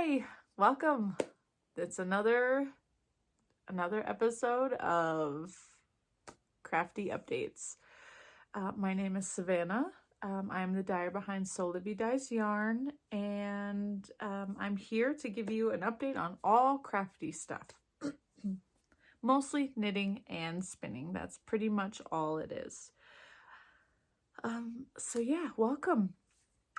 Hi, welcome. It's another episode of Crafty Updates. My name is Savannah. I'm the dyer behind Sewlivi Dyes Yarn, and I'm here to give you an update on all crafty stuff. Mostly knitting and spinning. That's pretty much all it is. So yeah, welcome.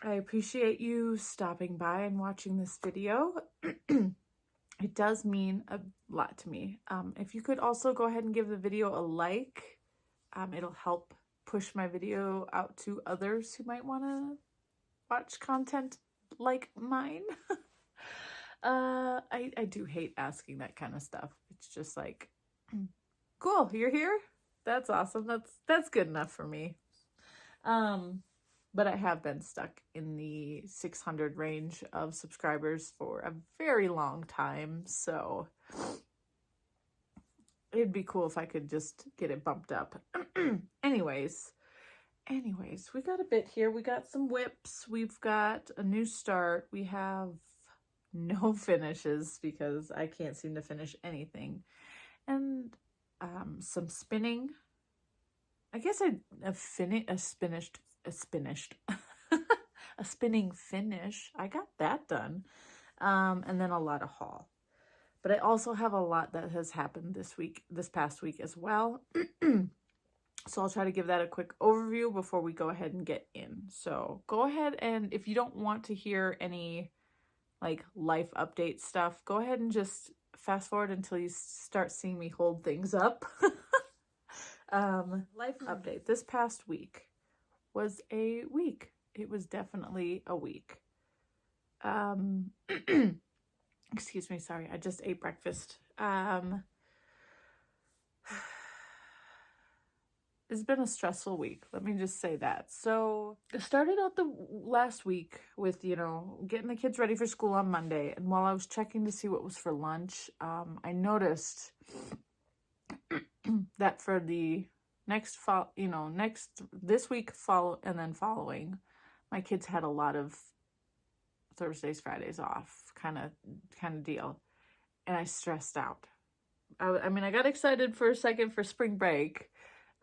I appreciate you stopping by and watching this video. It does mean a lot to me. If you could also go ahead and give the video a like, it'll help push my video out to others who might want to watch content like mine. I do hate asking that kind of stuff. It's just like, cool, you're here? That's awesome. That's good enough for me. But I have been stuck in the 600 range of subscribers for a very long time, so it'd be cool if I could just get it bumped up. Anyways, we got a bit here. We got some whips. We've got a new start. We have no finishes because I can't seem to finish anything. And some spinning. I guess a spinning finish. I got that done. And then a lot of haul. But I also have a lot that has happened this past week as well. So I'll try to give that a quick overview before we go ahead and get in. So go ahead, and if you don't want to hear any like life update stuff, go ahead and just fast forward until you start seeing me hold things up. Life update. This past week was a week. It was definitely a week. Excuse me, sorry, I just ate breakfast. It's been a stressful week, let me just say that. So I started out the last week with, getting the kids ready for school on Monday. And while I was checking to see what was for lunch, I noticed that for the this week and then following, my kids had a lot of Thursdays, Fridays off kind of deal. And I stressed out. I got excited for a second for spring break.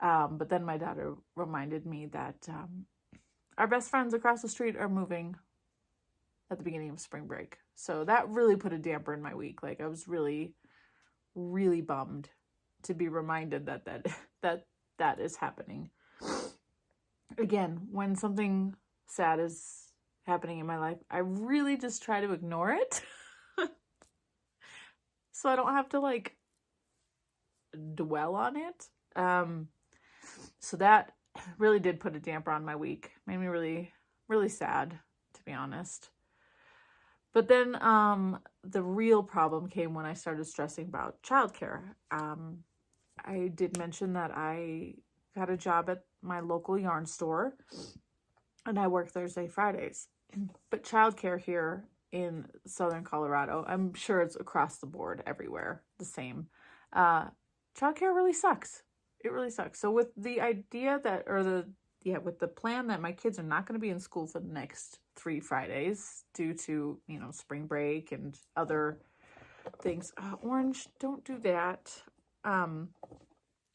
But then my daughter reminded me that our best friends across the street are moving at the beginning of spring break. So that really put a damper in my week. Like, I was really, really bummed to be reminded that is happening. Again, when something sad is happening in my life, I really just try to ignore it. So I don't have to dwell on it. So that really did put a damper on my week. Made me really, really sad, to be honest. But then the real problem came when I started stressing about childcare. I did mention that I got a job at my local yarn store, and I work Thursday, Fridays. But childcare here in Southern Colorado, I'm sure it's across the board everywhere the same. Childcare really sucks. It really sucks. So with the idea with the plan that my kids are not going to be in school for the next 3 Fridays due to, spring break and other things. Orange, don't do that. I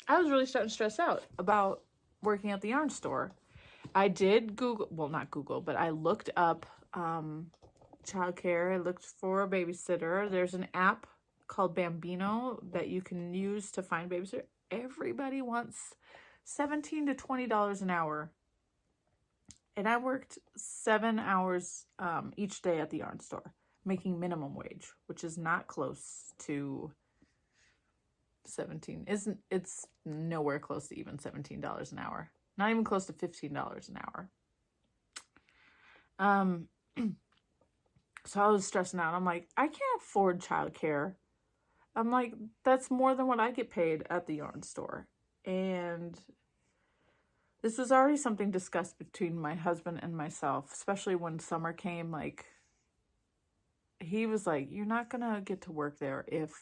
was really starting to stress out about working at the yarn store. I did but I looked up childcare. I looked for a babysitter. There's an app called Bambino that you can use to find babysitter. Everybody wants $17 to $20 an hour. And I worked 7 hours each day at the yarn store, making minimum wage, which is not close to 17. It's nowhere close to even $17 an hour. Not even close to $15 an hour. So I was stressing out. I'm like, I can't afford childcare. I'm like, that's more than what I get paid at the yarn store. And this was already something discussed between my husband and myself, especially when summer came. He was like, you're not going to get to work there if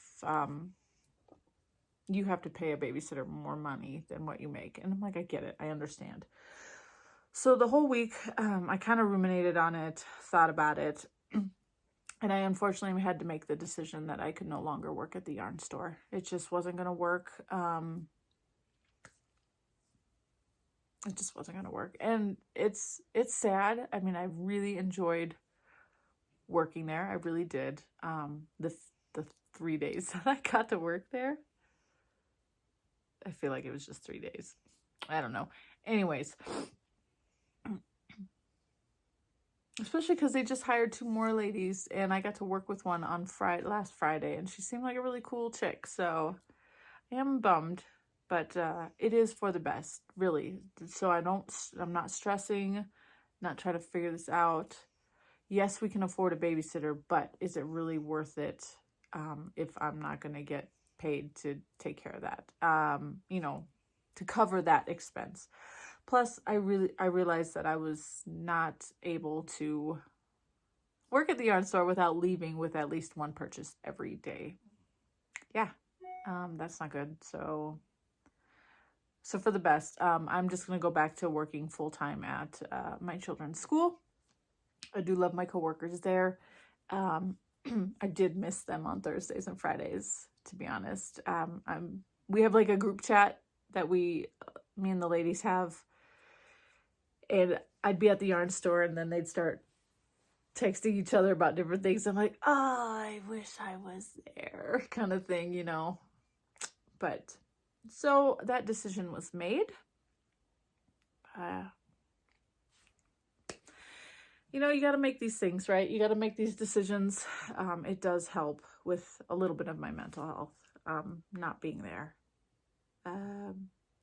you have to pay a babysitter more money than what you make. And I'm like, I get it. I understand. So the whole week, I kind of ruminated on it, thought about it. And I unfortunately had to make the decision that I could no longer work at the yarn store. It just wasn't going to work. It just wasn't going to work. And it's sad. I mean, I really enjoyed working there. I really did. The 3 days that I got to work there, I feel like it was just 3 days. I don't know. Anyways, especially because they just hired 2 more ladies, and I got to work with one on last Friday, and she seemed like a really cool chick. So I am bummed, but it is for the best, really. So I'm not stressing, not trying to figure this out. Yes, we can afford a babysitter, but is it really worth it if I'm not going to get paid to take care of that? To cover that expense. Plus, I realized that I was not able to work at the yarn store without leaving with at least one purchase every day. Yeah, that's not good. So for the best, I'm just going to go back to working full-time at my children's school. I do love my coworkers there. I did miss them on Thursdays and Fridays, to be honest. We have like a group chat that me and the ladies have, and I'd be at the yarn store, and then they'd start texting each other about different things. I'm like, oh, I wish I was there, kind of thing, But so that decision was made. You got to make these things, right? You got to make these decisions. It does help with a little bit of my mental health, not being there.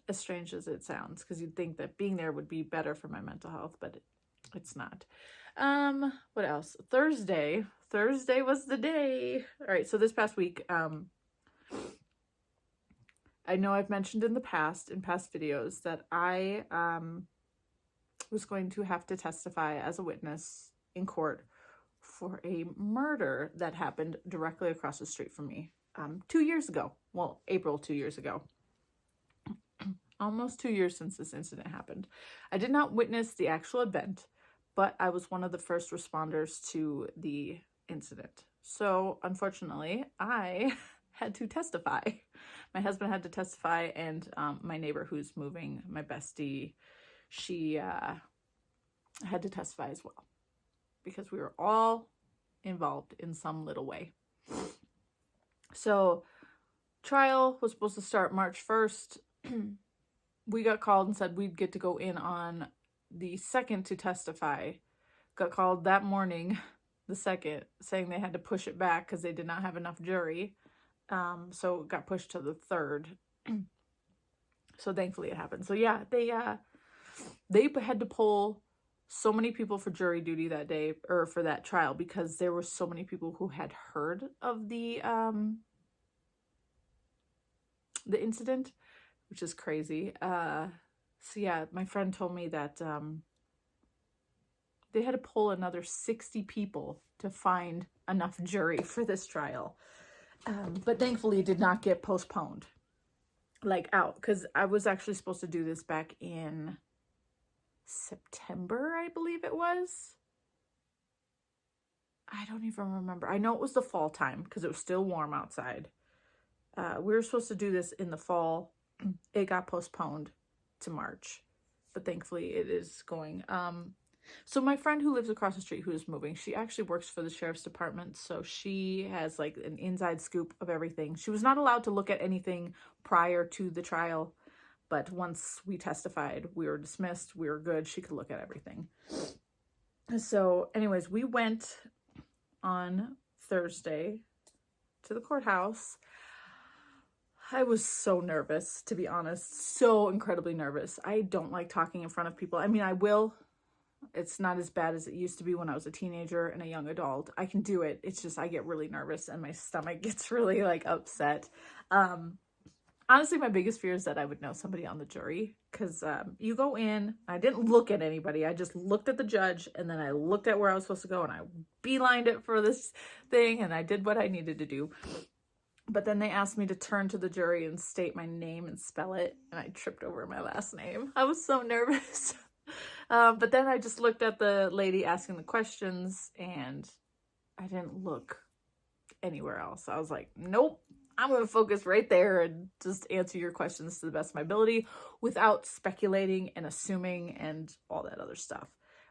As strange as it sounds, because you'd think that being there would be better for my mental health, but it's not. What else? Thursday was the day. All right, so this past week, I know I've mentioned in past videos that I was going to have to testify as a witness in court for a murder that happened directly across the street from me 2 years ago. Well, April 2 years ago. Almost 2 years since this incident happened. I did not witness the actual event, but I was one of the first responders to the incident. So, unfortunately, I had to testify. My husband had to testify, and my neighbor who's moving, my bestie, she had to testify as well, because we were all involved in some little way. So, trial was supposed to start March 1st. We got called and said we'd get to go in on the 2nd to testify. Got called that morning, the 2nd, saying they had to push it back because they did not have enough jury. So it got pushed to the 3rd. So thankfully it happened. So yeah, they had to pull so many people for jury duty that day, or for that trial, because there were so many people who had heard of the incident, which is crazy. So yeah, my friend told me that they had to pull another 60 people to find enough jury for this trial. But thankfully it did not get postponed, out, because I was actually supposed to do this back in September, I believe it was. I don't even remember. I know it was the fall time because it was still warm outside. We were supposed to do this in the fall. It got postponed to March, but thankfully it is going. So my friend who lives across the street, who is moving, she actually works for the sheriff's department, so she has like an inside scoop of everything. She was not allowed to look at anything prior to the trial, but once we testified, we were dismissed, we were good, she could look at everything. So anyways, we went on Thursday to the courthouse. I was so nervous, to be honest, so incredibly nervous. I don't like talking in front of people. I mean, I will. It's not as bad as it used to be when I was a teenager and a young adult. I can do it. It's just I get really nervous and my stomach gets really upset. Honestly, my biggest fear is that I would know somebody on the jury, because you go in, I didn't look at anybody. I just looked at the judge, and then I looked at where I was supposed to go, and I beelined it for this thing, and I did what I needed to do. But then they asked me to turn to the jury and state my name and spell it, and I tripped over my last name. I was so nervous. But then I just looked at the lady asking the questions, and I didn't look anywhere else. I was like, nope, I'm going to focus right there and just answer your questions to the best of my ability without speculating and assuming and all that other stuff,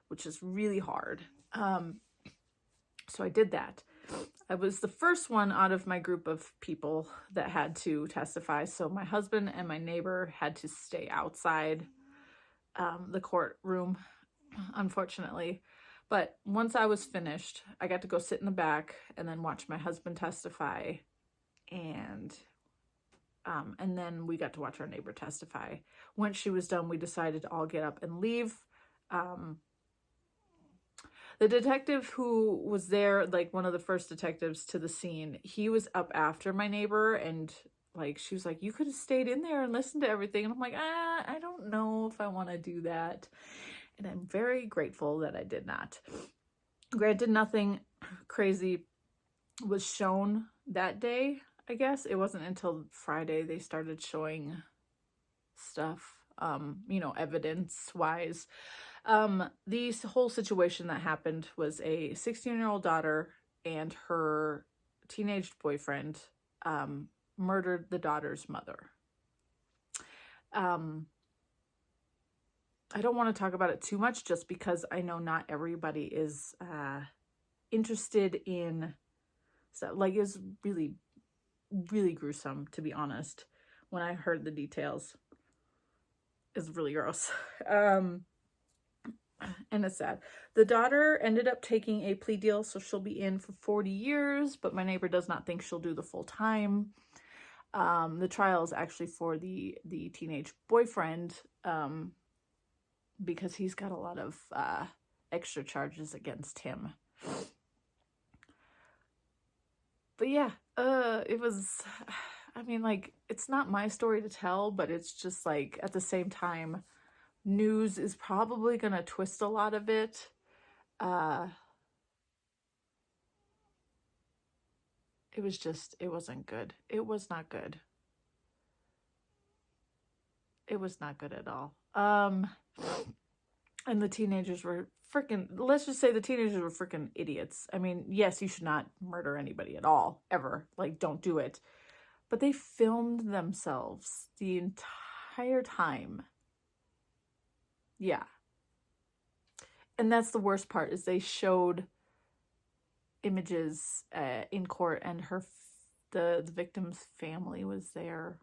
which is really hard. So I did that. I was the first one out of my group of people that had to testify. So my husband and my neighbor had to stay outside the courtroom, unfortunately. But once I was finished, I got to go sit in the back and then watch my husband testify. And then we got to watch our neighbor testify. Once she was done, we decided to all get up and leave. The detective who was there, like one of the first detectives to the scene, he was up after my neighbor, and like she was like, you could have stayed in there and listened to everything. And I'm like, I don't know if I want to do that. And I'm very grateful that I did not. Granted, nothing crazy was shown that day, I guess. It wasn't until Friday they started showing stuff, evidence-wise. The whole situation that happened was a 16-year-old daughter and her teenage boyfriend murdered the daughter's mother. I don't want to talk about it too much just because I know not everybody is interested in stuff. Like, it was really, really gruesome, to be honest. When I heard the details, it's really gross. And it's sad. The daughter ended up taking a plea deal, so she'll be in for 40 years, but my neighbor does not think she'll do the full time. The trial is actually for the teenage boyfriend, because he's got a lot of extra charges against him. But yeah, it was, I mean, like, it's not my story to tell, but it's just like, at the same time, news is probably going to twist a lot of it. It wasn't good. It was not good. It was not good at all. And the teenagers were let's just say the teenagers were freaking idiots. I mean, yes, you should not murder anybody at all, ever. Like, don't do it. But they filmed themselves the entire time. Yeah. And that's the worst part, is they showed images in court, and the victim's family was there.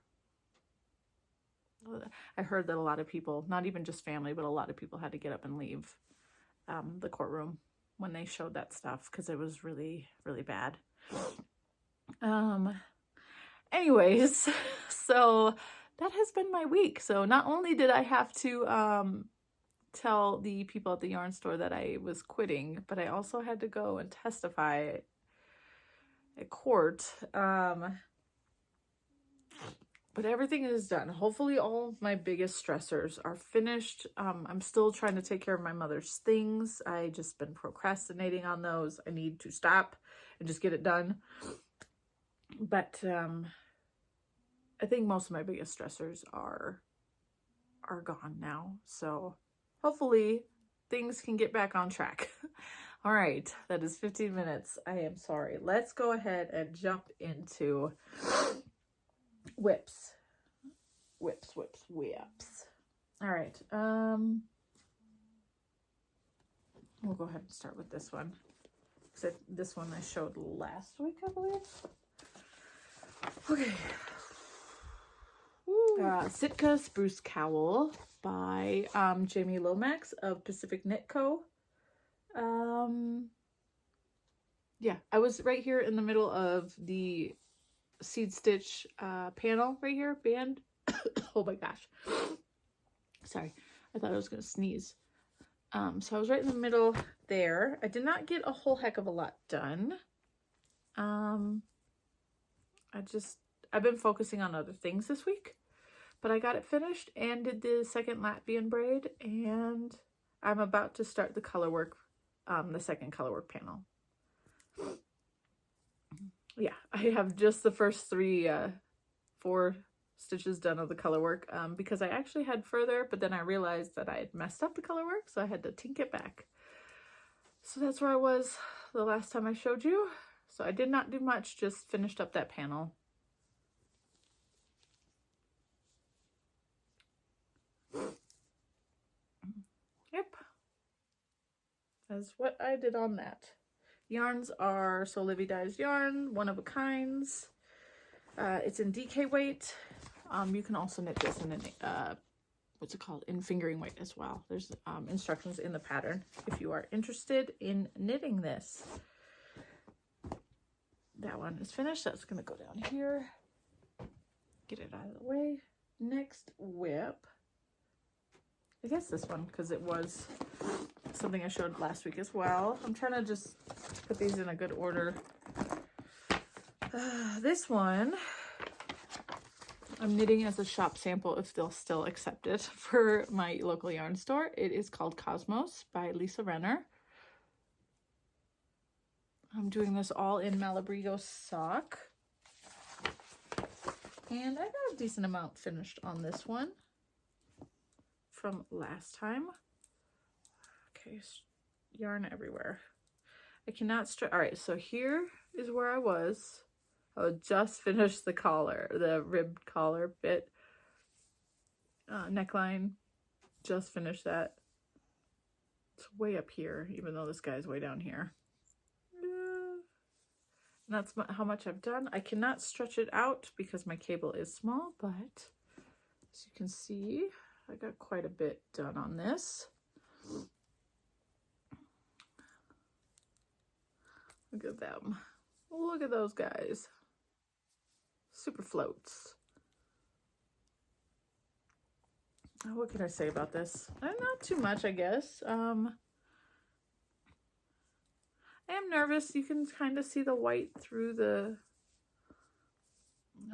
I heard that a lot of people, not even just family, but a lot of people had to get up and leave the courtroom when they showed that stuff, because it was really, really bad. Anyways, so that has been my week. So not only did I have to tell the people at the yarn store that I was quitting, but I also had to go and testify at court. But everything is done. Hopefully all of my biggest stressors are finished. I'm still trying to take care of my mother's things. I just been procrastinating on those. I need to stop and just get it done. But I think most of my biggest stressors are gone now. So hopefully things can get back on track. All right, that is 15 minutes. I am sorry. Let's go ahead and jump into whips. All right. We'll go ahead and start with this one. Except this one I showed last week, I believe. Okay. Sitka Spruce Cowl by Jamie Lomax of Pacific Knit Co. Yeah, I was right here in the middle of the seed stitch panel right here, band. Oh my gosh. Sorry, I thought I was gonna sneeze. So I was right in the middle there. I did not get a whole heck of a lot done. I've been focusing on other things this week, but I got it finished and did the second Latvian braid, and I'm about to start the color work, the second color work panel. Yeah, I have just the first 4 stitches done of the color work, because I actually had further, but then I realized that I had messed up the color work, so I had to tink it back. So that's where I was the last time I showed you. So I did not do much, just finished up that panel. Yep. That's what I did on that. Yarns are Sewlivi dyes yarn, one of a kinds. It's in DK weight. You can also knit this in an what's it called, in fingering weight as well. There's instructions in the pattern if you are interested in knitting this. That one is finished. That's gonna go down here. Get it out of the way. Next whip. I guess this one, because it was something I showed last week as well. I'm trying to just put these in a good order. This one, I'm knitting as a shop sample if they'll still accept it for my local yarn store. It is called Cosmos by Lisa Renner. I'm doing this all in Malabrigo sock. And I got a decent amount finished on this one from last time. Okay, yarn everywhere. I cannot stretch. All right, so here is where I was. I just finished the collar, the ribbed collar bit, neckline. Just finished that. It's way up here, even though this guy's way down here. And that's how much I've done. I cannot stretch it out because my cable is small, but as you can see, I got quite a bit done on this. Look at them. Look at those guys. Super floats. What can I say about this? Not too much, I guess. I am nervous. You can kind of see the white through the,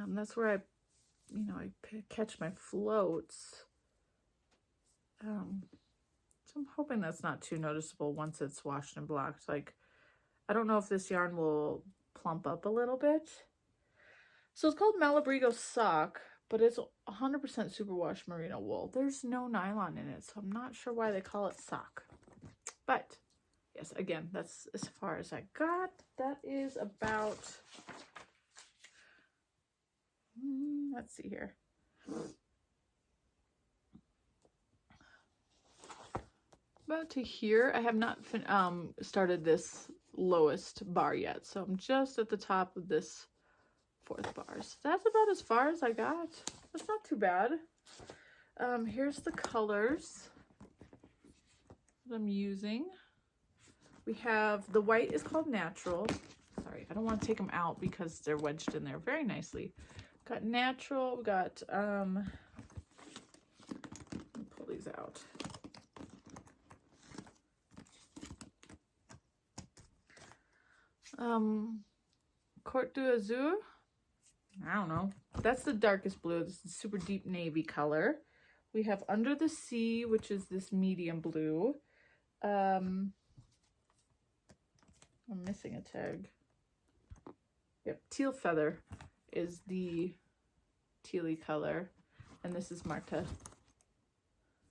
that's where I catch my floats. So I'm hoping that's not too noticeable once it's washed and blocked. Like, I don't know if this yarn will plump up a little bit. So it's called Malabrigo sock, but it's 100% superwash merino wool. There's no nylon in it, so I'm not sure why they call it sock. But yes, again, that's as far as I got. That is about, let's see here. About to here. I have not started this lowest bar yet, so I'm just at the top of this 4th bar. So that's about as far as I got. That's not too bad. Here's the colors that I'm using. We have the white is called Natural. Sorry, I don't want to take them out because they're wedged in there very nicely. Got Natural. We got let me pull these out. Court d'Azur. I don't know. That's the darkest blue. This is super deep navy color. We have Under the Sea, which is this medium blue. I'm missing a tag. Yep, Teal Feather is the tealy color. And this is Marta.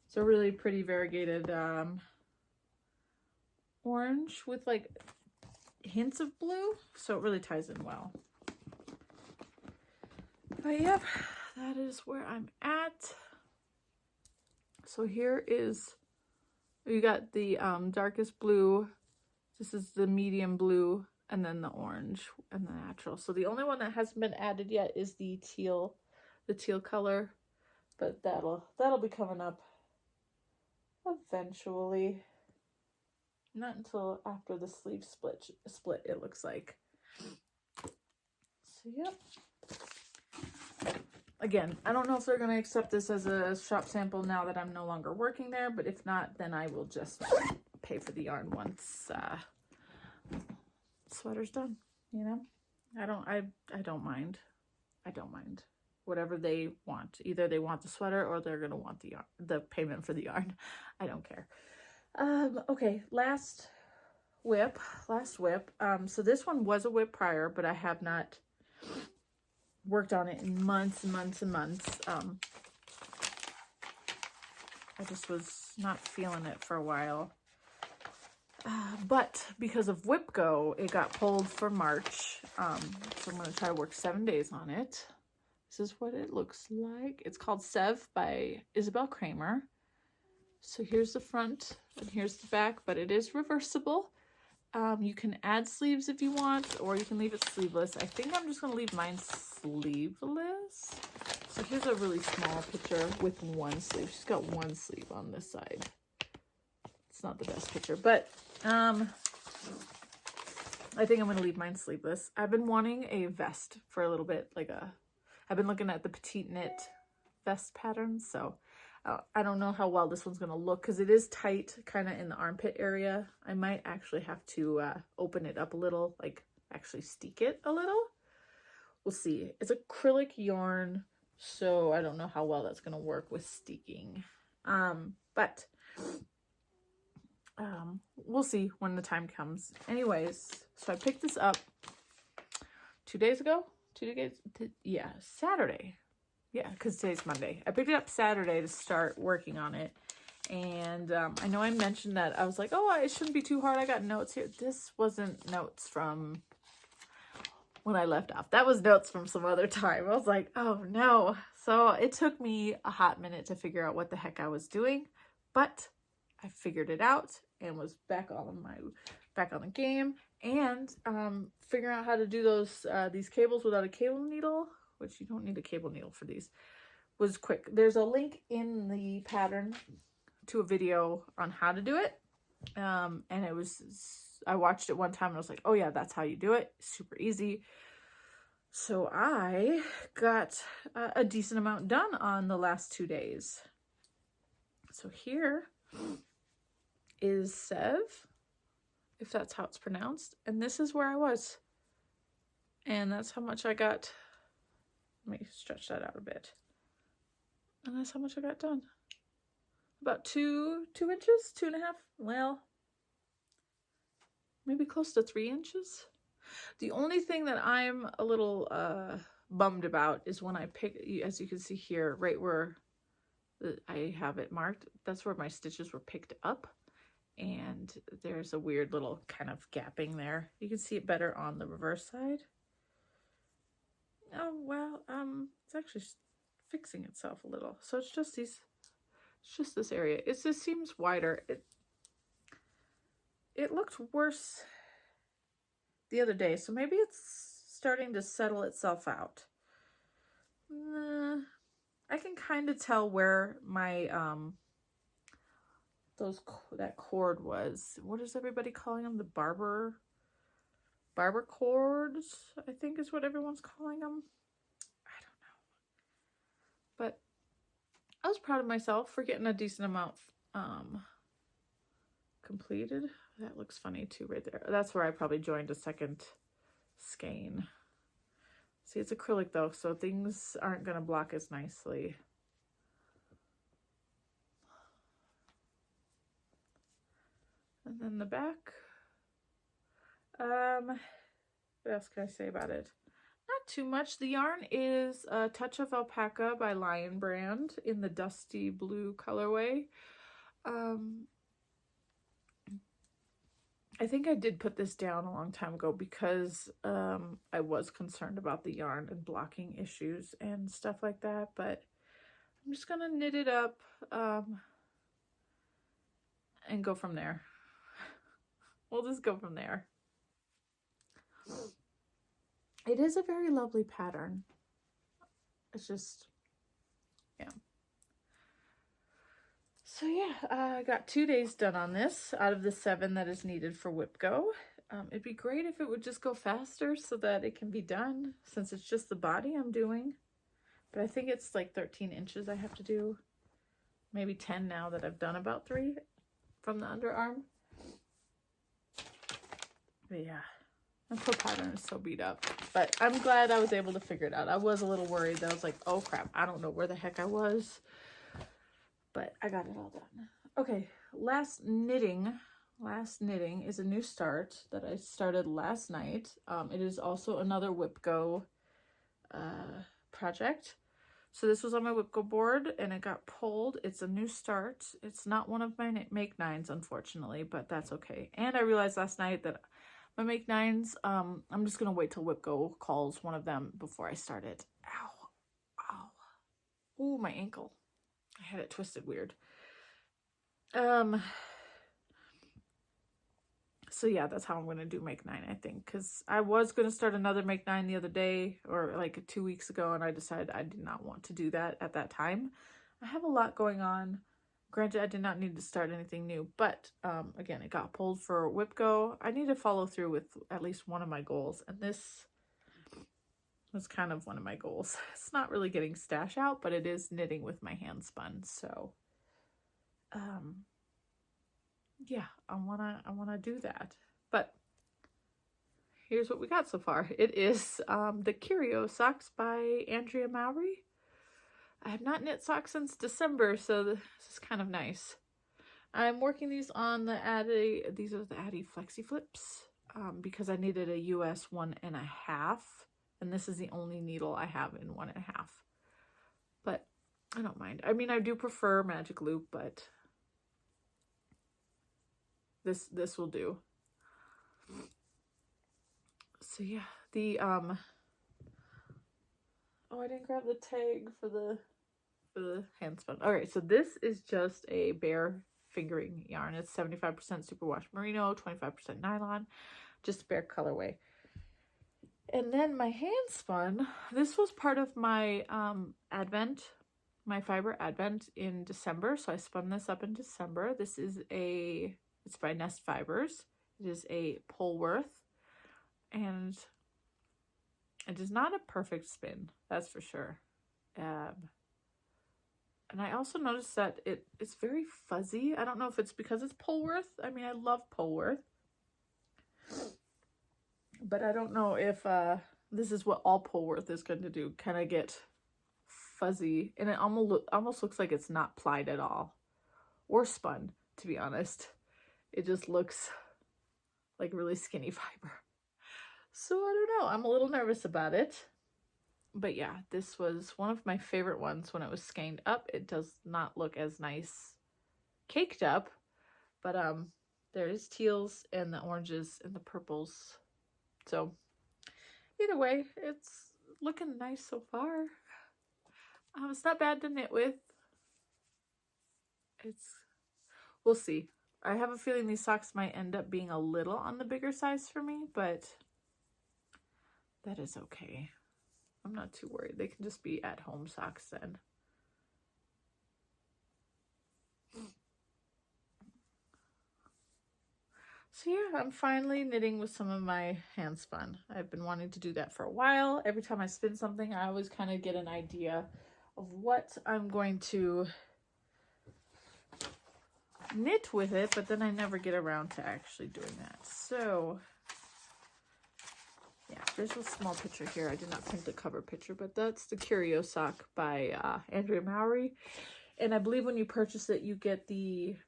So really pretty variegated orange with like hints of blue. So it really ties in well. But yep, that is where I'm at. So here is, you got the darkest blue. This is the medium blue, and then the orange and the natural. So the only one that hasn't been added yet is the teal color, but that'll be coming up eventually. Not until after the sleeve split it looks like. So yep. Again, I don't know if they're going to accept this as a shop sample now that I'm no longer working there, but if not, then I will just pay for the yarn once sweater's done, you know? I don't mind. I don't mind. Whatever they want. Either they want the sweater or they're going to want the yarn, the payment for the yarn. I don't care. Okay, last whip. So this one was a whip prior, but I have not worked on it in months and months and months. I just was not feeling it for a while. But because of Whip Go, it got pulled for March. So I'm going to try to work 7 days on it. This is what it looks like. It's called Sev by Isabel Kramer. So here's the front and here's the back, but it is reversible. You can add sleeves if you want, or you can leave it sleeveless. I think I'm just going to leave mine sleeveless. So here's a really small picture with one sleeve. She's got one sleeve on this side. It's not the best picture, but I think I'm going to leave mine sleeveless. I've been wanting a vest for a little bit, I've been looking at the petite knit vest patterns, so I don't know how well this one's going to look because it is tight kind of in the armpit area. I might actually have to open it up a little, like actually steek it a little. We'll see. It's acrylic yarn, so I don't know how well that's going to work with steeking. But we'll see when the time comes. Anyways, so I picked this up 2 days ago. Yeah, Saturday. Yeah, because today's Monday. I picked it up Saturday to start working on it. And I know I mentioned that I was like, oh, it shouldn't be too hard. I got notes here. This wasn't notes from when I left off. That was notes from some other time. I was like, oh no. So it took me a hot minute to figure out what the heck I was doing. But I figured it out and was back on the game. And figuring out how to do these cables without a cable needle, which you don't need a cable needle for these, was quick. There's a link in the pattern to a video on how to do it. And I watched it one time and I was like, oh yeah, that's how you do it. Super easy. So I got a decent amount done on the last 2 days. So here is Sev, if that's how it's pronounced. And this is where I was. And that's how much I got. Let me stretch that out a bit. And that's how much I got done. About 2 inches, 2.5. Well, maybe close to 3 inches. The only thing that I'm a little bummed about is when I pick, as you can see here, right where I have it marked, that's where my stitches were picked up. And there's a weird little kind of gapping there. You can see it better on the reverse side. Oh, well, it's actually fixing itself a little. So it's just this area. It just seems wider. It looked worse the other day, so maybe it's starting to settle itself out. I can kind of tell where my, that cord was. What is everybody calling them? The barber cords, I think is what everyone's calling them. I don't know. But I was proud of myself for getting a decent amount completed. That looks funny too right there. That's where I probably joined a second skein. See, it's acrylic though, so things aren't going to block as nicely. And then the back. What else can I say about it? Not too much. The yarn is a Touch of Alpaca by Lion Brand in the dusty blue colorway. I think I did put this down a long time ago because I was concerned about the yarn and blocking issues and stuff like that, but I'm just gonna knit it up and go from there. We'll just go from there. It is a very lovely pattern. It's just, yeah. So yeah, I got 2 days done on this out of the 7 that is needed for Whip Go. It'd be great if it would just go faster so that it can be done, since it's just the body I'm doing. But I think it's like 13 inches I have to do. Maybe 10 now that I've done about 3 from the underarm. But yeah, my poor pattern is so beat up. But I'm glad I was able to figure it out. I was a little worried that I was like, oh crap, I don't know where the heck I was. But I got it all done. Okay, last knitting is a new start that I started last night. It is also another Whip Go project. So this was on my whip go board and it got pulled. It's a new start. It's not one of my make nines, unfortunately, but that's okay. And I realized last night that my make nines, I'm just going to wait till whip go calls one of them before I start it. Ow. Ow. Ooh, my ankle. I had it twisted weird. So yeah, that's how I'm going to do make 9, I think, because I was going to start another make 9 the other day, or like 2 weeks ago, and I decided I did not want to do that at that time. I have a lot going on. Granted, I did not need to start anything new, but again, it got pulled for whip go. I need to follow through with at least one of my goals, and this was kind of one of my goals. It's not really getting stash out, but it is knitting with my hand spun. So yeah, I wanna do that. But here's what we got so far. It is the Curio socks by Andrea Mowry. I have not knit socks since December, so this is kind of nice. I'm working these on the Addy. These are the Addy Flexi Flips because I needed a US 1.5, and this is the only needle I have in 1.5. But I don't mind. I mean, I do prefer Magic Loop, but this will do. So yeah, the oh, I didn't grab the tag for the hand spun. All right, so this is just a bare fingering yarn. It's 75% superwash merino, 25% nylon, just bare colorway. And then my hand spun, this was part of my advent, my fiber advent in December. So I spun this up in December. This is it's by Nest Fibers. It is a Polworth, and it is not a perfect spin, that's for sure. And I also noticed that it's very fuzzy. I don't know if it's because it's Polworth. I mean, I love Polworth, but I don't know if this is what all Polworth is going to do, kind of get fuzzy, and it almost looks like it's not plied at all, or spun, to be honest. It just looks like really skinny fiber. So I don't know. I'm a little nervous about it. But yeah, this was one of my favorite ones when it was skeined up. It does not look as nice caked up, but there's teals and the oranges and the purples. So either way, it's looking nice so far. It's not bad to knit with. We'll see. I have a feeling these socks might end up being a little on the bigger size for me, but that is okay. I'm not too worried. They can just be at-home socks then. So yeah, I'm finally knitting with some of my hand spun. I've been wanting to do that for a while. Every time I spin something, I always kind of get an idea of what I'm going to knit with it, but then I never get around to actually doing that. So yeah, there's a small picture here. I did not print the cover picture, but that's the Curio sock by Andrea Mowry. And I believe when you purchase it, you get the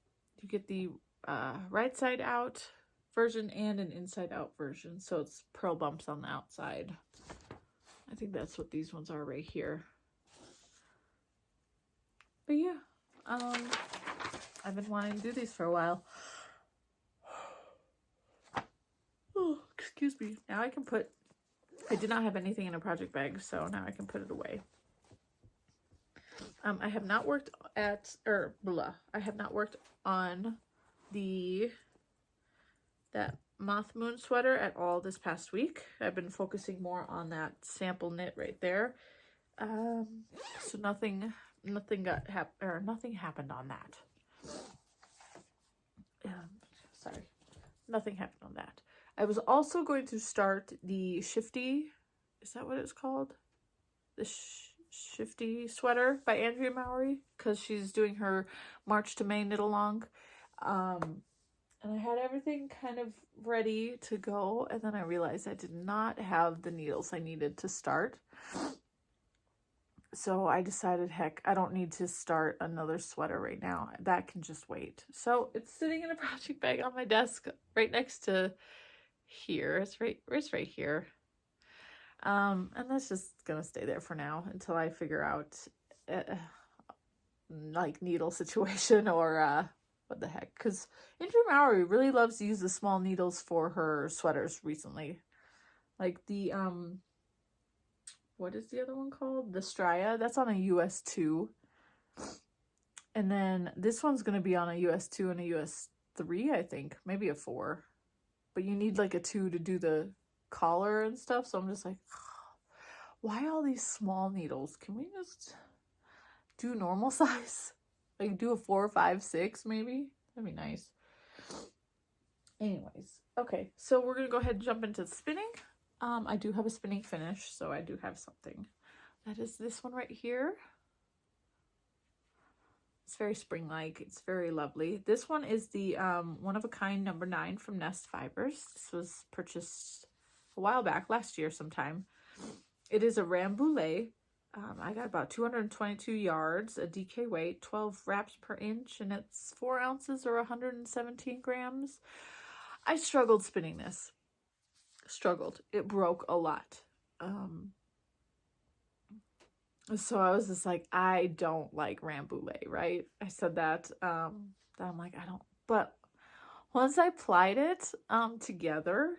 right side out version and an inside out version. So it's pearl bumps on the outside. I think that's what these ones are right here. But yeah, I've been wanting to do these for a while. Oh, excuse me. Now I can I did not have anything in a project bag, so now I can put it away. I have not worked I have not worked on that Moth Moon sweater at all this past week. I've been focusing more on that sample knit right there. So nothing happened on that. Sorry, nothing happened on that. I was also going to start the Shifty, is that what it's called? The Shifty sweater by Andrea Mowry, because she's doing her March to May knit along. And I had everything kind of ready to go, and then I realized I did not have the needles I needed to start. So I decided, heck, I don't need to start another sweater right now. That can just wait. So it's sitting in a project bag on my desk right next to here. It's right here. And that's just gonna stay there for now until I figure out like needle situation or what the heck. Because Andrew Mowry really loves to use the small needles for her sweaters recently. Like the what is the other one called? The Straya. That's on a US 2. And then this one's gonna be on a US 2 and a US 3, I think. Maybe a 4. But you need like a 2 to do the collar and stuff. So I'm just like, why all these small needles? Can we just do normal size? Like do a 4, 5, 6 maybe? That'd be nice. Anyways, okay, so we're gonna go ahead and jump into spinning. I do have a spinning finish, so I do have something. That is this one right here. It's very spring-like. It's very lovely. This one is the one of a kind number 9 from Nest Fibers. This was purchased a while back, last year sometime. It is a rambouillet. I got about 222 yards, a DK weight, 12 wraps per inch, and it's 4 ounces or 117 grams. I struggled spinning this. Struggled. It broke a lot. So I was just like, I don't like rambouillet, right? I said that. I'm like, I don't. But once I plied it together,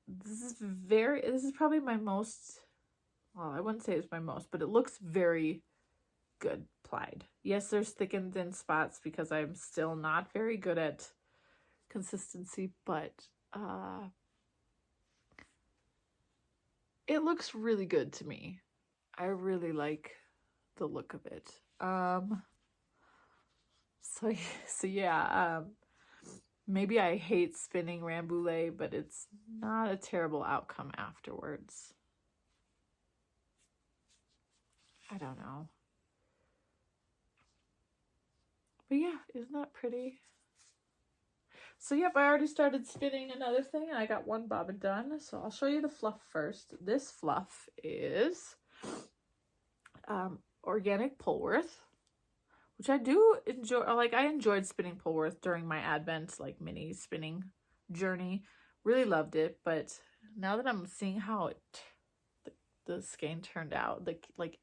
this is probably my most, well, I wouldn't say it's my most, but it looks very good plied. Yes, there's thick and thin spots because I'm still not very good at consistency, but it looks really good to me. I really like the look of it. So yeah, maybe I hate spinning rambouillet, but it's not a terrible outcome afterwards. I don't know. But yeah, isn't that pretty? So yep, I already started spinning another thing and I got one bobbin done. So I'll show you the fluff first. This fluff is organic Polworth, which I do enjoy. Like, I enjoyed spinning Polworth during my Advent like mini spinning journey. Really loved it, but now that I'm seeing how the skein turned out, like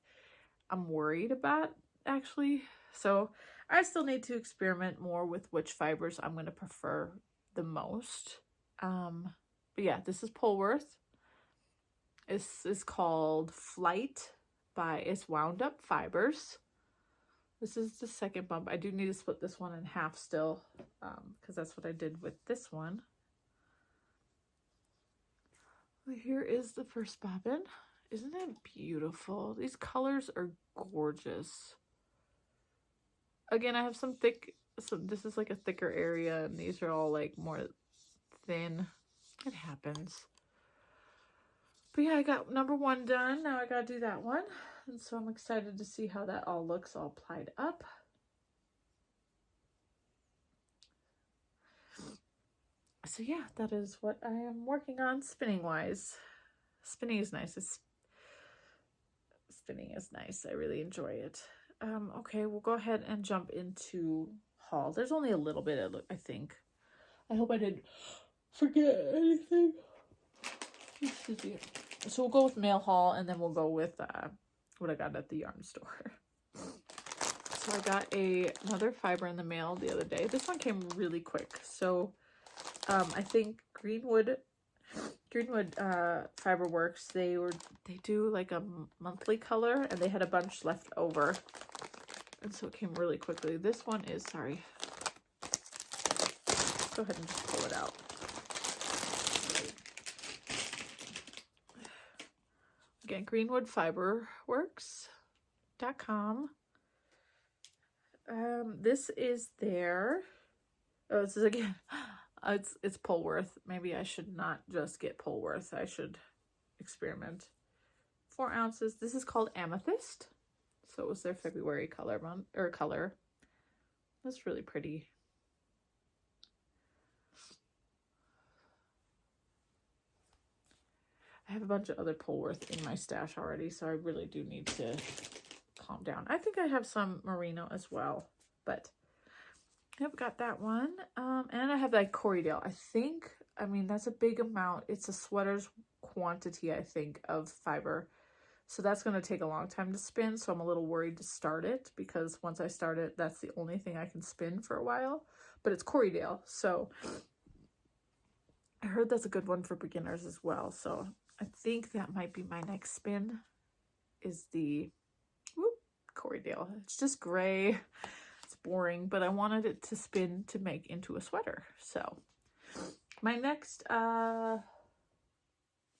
I'm worried about actually. So I still need to experiment more with which fibers I'm going to prefer the most. But yeah, this is Polworth. This is called Flight by It's Wound Up Fibers. This is the second bump. I do need to split this one in half still, because that's what I did with this one. Here is the first bobbin. Isn't it beautiful? These colors are gorgeous. Again, I have some thick, so this is like a thicker area, and these are all like more thin. It happens. But yeah, I got number 1 done. Now I gotta do that one. And so I'm excited to see how that all looks all plied up. So yeah, that is what I am working on spinning wise. Spinning is nice. Spinning is nice. I really enjoy it. Okay, we'll go ahead and jump into haul. There's only a little bit, I think. I hope I didn't forget anything. Excuse me. So we'll go with mail haul, and then we'll go with what I got at the yarn store. So I got another fiber in the mail the other day. This one came really quick. So I think Greenwood Fiberworks, they do like a monthly color, and they had a bunch left over, and so it came really quickly. This one is, sorry, go ahead and just pull it out. Again, greenwoodfiberworks.com. This is their, this is again, it's Polworth. Maybe I should not just get Polworth. I should experiment. 4 ounces. This is called Amethyst. So it was their February color. That's really pretty. I have a bunch of other Polworth in my stash already, so I really do need to calm down. I think I have some merino as well, but Yep, got that one. And I have that Corriedale. I mean, that's a big amount. It's a sweater's quantity, I think, of fiber. So that's going to take a long time to spin. So I'm a little worried to start it because once I start it, that's the only thing I can spin for a while. But it's Corriedale. So I heard that's a good one for beginners as well. So I think that might be my next spin is the Corriedale. It's just gray. It's boring, but I wanted it to spin to make into a sweater. So my next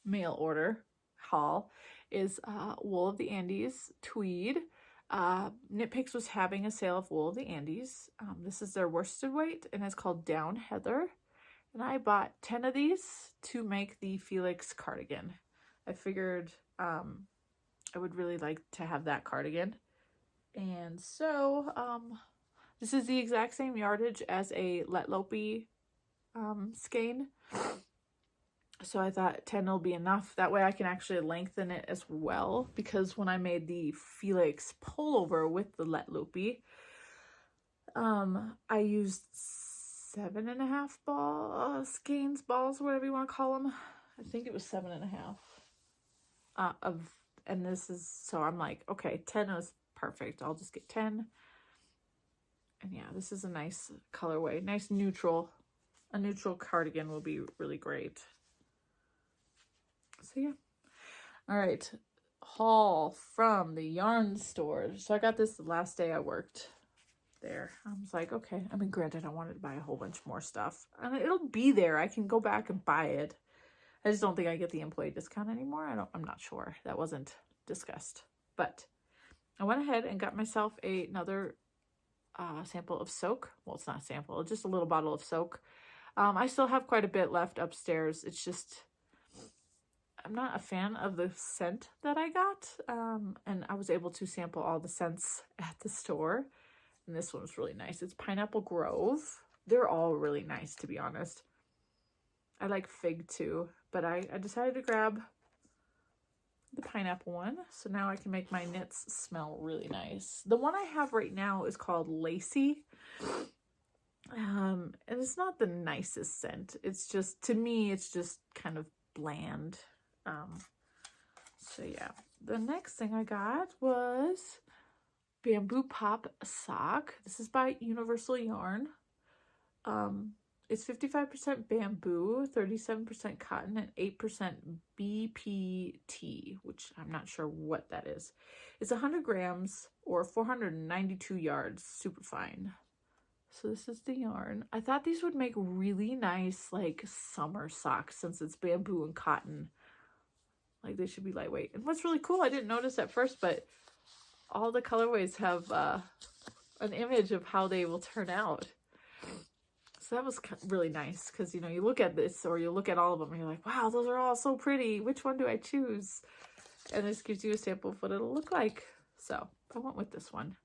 mail order haul is Wool of the Andes tweed. Knit Picks was having a sale of Wool of the Andes. This is their worsted weight and it's called Down Heather. And I bought 10 of these to make the Felix cardigan. I figured I would really like to have that cardigan. And so this is the exact same yardage as a Let Lopey skein. So I thought 10 will be enough. That way I can actually lengthen it as well. Because when I made the Felix pullover with the Let Lopey, I used 7.5 skeins, balls, whatever you want to call them. I think it was 7.5 and this is, so I'm like, okay, 10 is perfect. I'll just get 10. And yeah, this is a nice colorway, nice neutral. A neutral cardigan will be really great. So yeah. All right. Haul from the yarn store. So I got this the last day I worked there. I was like, okay. I mean, granted, I wanted to buy a whole bunch more stuff. And it'll be there. I can go back and buy it. I just don't think I get the employee discount anymore. I'm not sure. That wasn't discussed. But I went ahead and got myself another sample of soak. Well, it's not a sample. It's just a little bottle of soak. I still have quite a bit left upstairs. It's just, I'm not a fan of the scent that I got. And I was able to sample all the scents at the store. And this one's really nice. It's Pineapple Grove. They're all really nice, to be honest. I like fig too, but I decided to grab the pineapple one. So now I can make my knits smell really nice. The one I have right now is called Lacy. And it's not the nicest scent. It's just, to me, it's just kind of bland. So yeah, the next thing I got was Bamboo Pop Sock. This is by Universal Yarn. It's 55% bamboo, 37% cotton, and 8% BPT, which I'm not sure what that is. It's 100 grams or 492 yards, super fine. So this is the yarn. I thought these would make really nice, like, summer socks since it's bamboo and cotton. Like, they should be lightweight. And what's really cool, I didn't notice at first, but all the colorways have an image of how they will turn out. So that was really nice because, you know, you look at this or you look at all of them and you're like, wow, those are all so pretty. Which one do I choose? And this gives you a sample of what it'll look like. So I went with this one.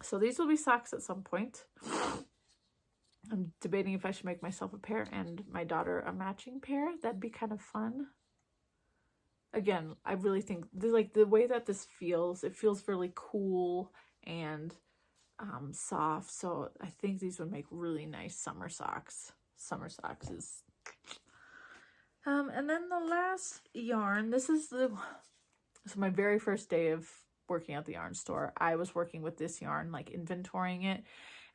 So these will be socks at some point. I'm debating if I should make myself a pair and my daughter a matching pair. That'd be kind of fun. Again, I really think like the way that this feels, it feels really cool and soft. So I think these would make really nice summer socks. Summer socks is and then the last yarn, this is my very first day of working at the yarn store. I was working with this yarn, like inventorying it,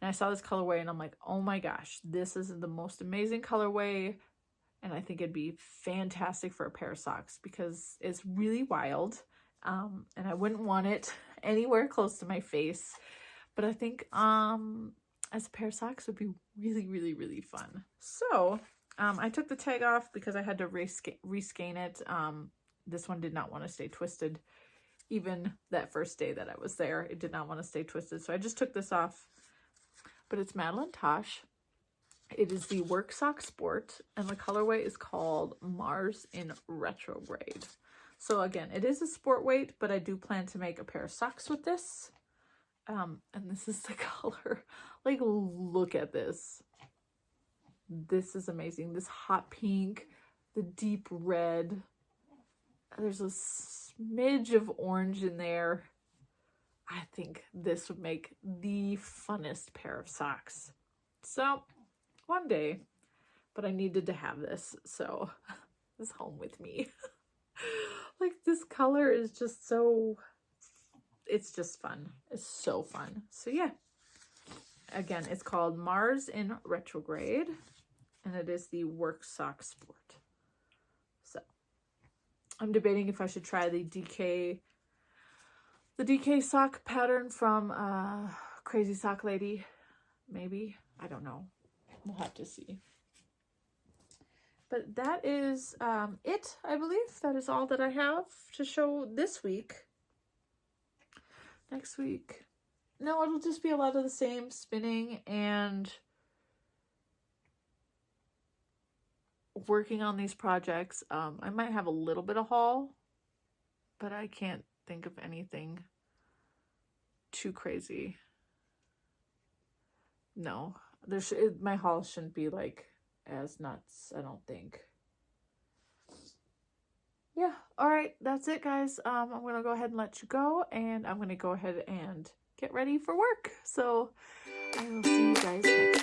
and I saw this colorway and I'm like, oh my gosh, this is the most amazing colorway, and I think it'd be fantastic for a pair of socks because it's really wild, and I wouldn't want it anywhere close to my face. But I think as a pair of socks would be really, really, really fun. So I took the tag off because I had to reskein it. This one did not want to stay twisted. Even that first day that I was there, it did not want to stay twisted. So I just took this off. But it's Madeline Tosh. It is the Work Sock Sport. And the colorway is called Mars in Retrograde. So again, it is a sport weight, but I do plan to make a pair of socks with this. And this is the color. Like, look at this. This is amazing. This hot pink, the deep red. There's a smidge of orange in there. I think this would make the funnest pair of socks. So one day, but I needed to have this, so it's home with me. Like, this color is just so, it's just fun. It's so fun. So yeah, again, it's called Mars in Retrograde, and it is the Work Sock Sport. So I'm debating if I should try the DK sock pattern from Crazy Sock Lady. Maybe. I don't know. We'll have to see. But that is it, I believe. That is all that I have to show this week. Next week, no, it'll just be a lot of the same spinning and working on these projects. I might have a little bit of haul, but I can't think of anything too crazy. No, my haul shouldn't be like as nuts, I don't think. Yeah, all right, that's it, guys. I'm gonna go ahead and let you go, and I'm gonna go ahead and get ready for work. So I will see you guys next time.